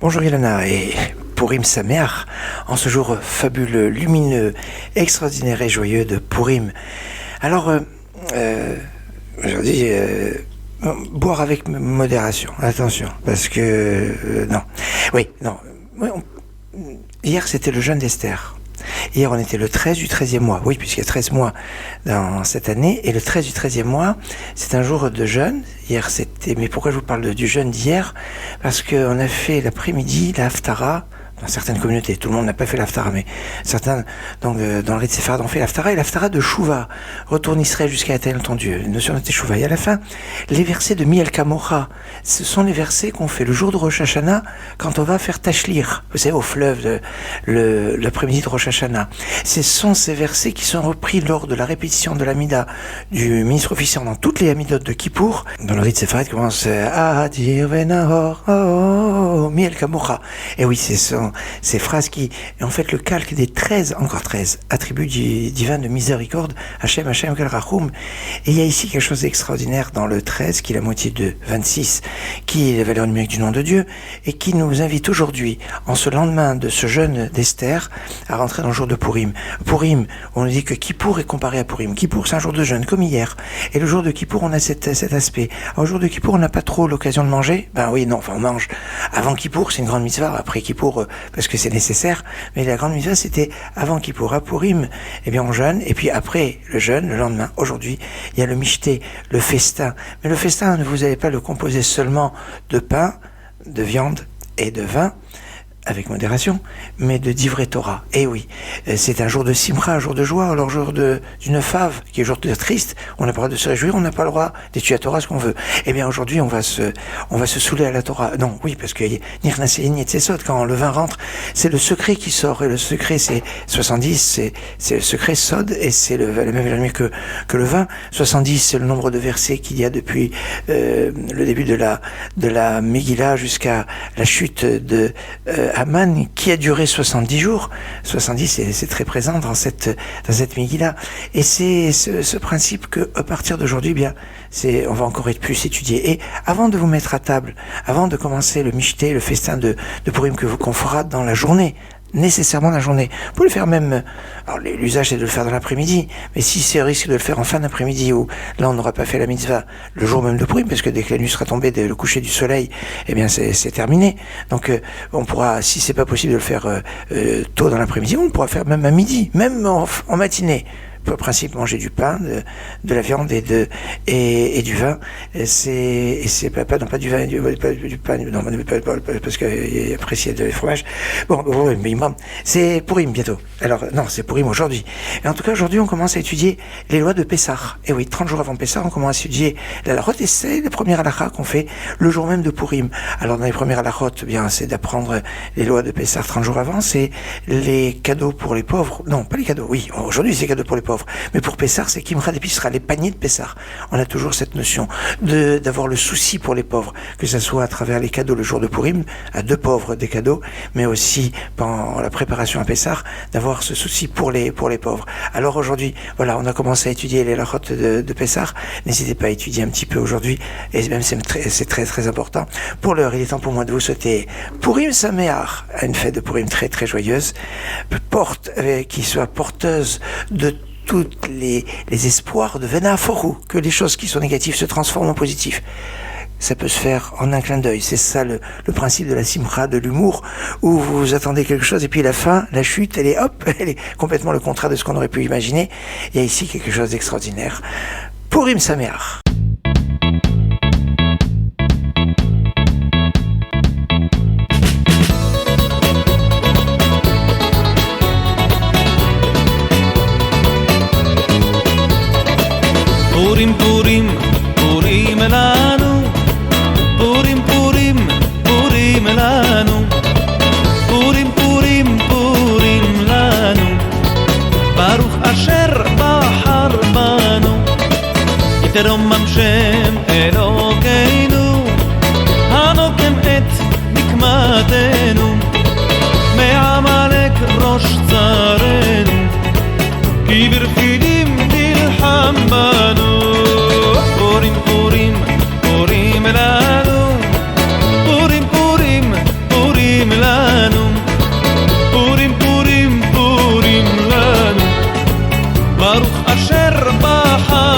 Bonjour Ilana et Purim Sameach, en ce jour fabuleux, lumineux, extraordinaire et joyeux de Purim. Alors, aujourd'hui, boire avec modération, attention, parce que, non. Hier c'était le jeûne d'Esther. Hier, on était le 13 du 13e mois. Oui, puisqu'il y a 13 mois dans cette année. Et le 13 du 13e mois, c'est un jour de jeûne. Hier, c'était... Mais pourquoi je vous parle du jeûne d'hier? Parce qu'on a fait l'après-midi la Haftara. Dans certaines communautés, tout le monde n'a pas fait l'Haftara, mais certains, donc, dans le rite séfarade, ont fait l'Haftara, et l'Haftara de Chouva. Retourne Israël jusqu'à Athènes, ton Dieu. Une notion de Teshuvah. Et à la fin, les versets de Miel Kamocha, ce sont les versets qu'on fait le jour de Rosh Hashanah, quand on va faire Tashlir. Vous savez, au fleuve, l'après-midi de Rosh Hashanah. Ce sont ces versets qui sont repris lors de la répétition de l'Amida du ministre officiant dans toutes les Amidot de Kippour. Dans le rite séfarade, commence Adir Venahor, oh, Miel Kamocha. Et oui, c'est ça. Ces phrases qui, en fait, le calque des 13 attributs divins de miséricorde, Hachem, Kel Rachum. Et il y a ici quelque chose d'extraordinaire dans le 13, qui est la moitié de 26, qui est la valeur numérique du nom de Dieu, et qui nous invite aujourd'hui, en ce lendemain de ce jeûne d'Esther, à rentrer dans le jour de Purim. Purim, on nous dit que Kippour est comparé à Purim. Kippour, c'est un jour de jeûne, comme hier. Et le jour de Kippour, on a cet aspect. Alors, au jour de Kippour, on n'a pas trop l'occasion de manger. Ben oui, non, enfin, on mange. Avant Kippour, c'est une grande mitzvah. Après Kippour, parce que c'est nécessaire, mais la grande mitzvah, c'était avant Kippour. À Purim, eh bien, on jeûne, et puis après le jeûne, le lendemain, aujourd'hui, il y a le michté, le festin. Mais le festin, vous n'allez pas le composer seulement de pain, de viande et de vin, avec modération, mais de divrei Torah. Et oui, c'est un jour de simcha, un jour de joie, alors jour d'une fave, qui est un jour de triste, on n'a pas le droit de se réjouir, on n'a pas le droit d'étudier la Torah ce qu'on veut. Eh bien aujourd'hui, on va se saouler à la Torah. Non, oui, parce que Nirnasein Yetzesot, quand le vin rentre, c'est le secret qui sort, et le secret c'est 70, c'est le secret Sod, et c'est la même valeur que le vin. 70, c'est le nombre de versets qu'il y a depuis le début de la Megillah jusqu'à la chute de Haman, qui a duré 70 jours. 70, c'est très présent dans cette Megillah. Et c'est ce principe que, à partir d'aujourd'hui, bien, on va encore être plus étudié. Et avant de vous mettre à table, avant de commencer le michté, le festin de Purim qu'on fera dans la journée, nécessairement la journée. Vous pouvez le faire même, alors l'usage c'est de le faire dans l'après-midi, mais si c'est un risque de le faire en fin d'après-midi, où là on n'aura pas fait la mitzvah le jour même de Purim, parce que dès que la nuit sera tombée, dès le coucher du soleil, eh bien c'est terminé. Donc on pourra, si c'est pas possible de le faire tôt dans l'après-midi, on pourra faire même à midi, même en matinée. Pour principe, manger du pain, de la viande et du vin. C'est pas du vin, du pain, non, parce que après il y a du fromage. Bon, mais c'est Purim bientôt. Alors, non, c'est Purim aujourd'hui. Et en tout cas, aujourd'hui, on commence à étudier les lois de Pessah. Et oui, 30 jours avant Pessah, on commence à étudier la halachot, et c'est la première halakha qu'on fait le jour même de Purim. Alors, dans les premières halachot, bien, c'est d'apprendre les lois de Pessah 30 jours avant, c'est les cadeaux pour les pauvres. Non, pas les cadeaux, oui, aujourd'hui, c'est cadeaux pour les pauvres. Mais pour Pessah, c'est Kimra d'Episra, les paniers de Pessah. On a toujours cette notion d'avoir le souci pour les pauvres, que ce soit à travers les cadeaux le jour de Purim, à deux pauvres des cadeaux, mais aussi pendant la préparation à Pessah, d'avoir ce souci pour les pauvres. Alors aujourd'hui, voilà, on a commencé à étudier les halachot de Pessah. N'hésitez pas à étudier un petit peu aujourd'hui, et même c'est très très important. Pour l'heure, il est temps pour moi de vous souhaiter Purim Sameach, une fête de Purim très très joyeuse, qui soit porteuse de toutes les espoirs de Vena Foru, que les choses qui sont négatives se transforment en positives. Ça peut se faire en un clin d'œil. C'est ça le principe de la simcha, de l'humour, où vous attendez quelque chose et puis la fin, la chute, elle est complètement le contraire de ce qu'on aurait pu imaginer. Il y a ici quelque chose d'extraordinaire. Purim Sameach. Purim, Purim, Purim elanu. Purim, Purim, Purim elanu. Purim, Purim, Purim lanu. Baruch asher bahar banu. Yiteromam Shem Elokeinu. Hanokem et nikmatenu. Me'amalek rosh tzarenu. Ki birfidim nilham banu. Purim, Purim, Purim elanu. Purim, Purim, Purim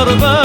الأرباب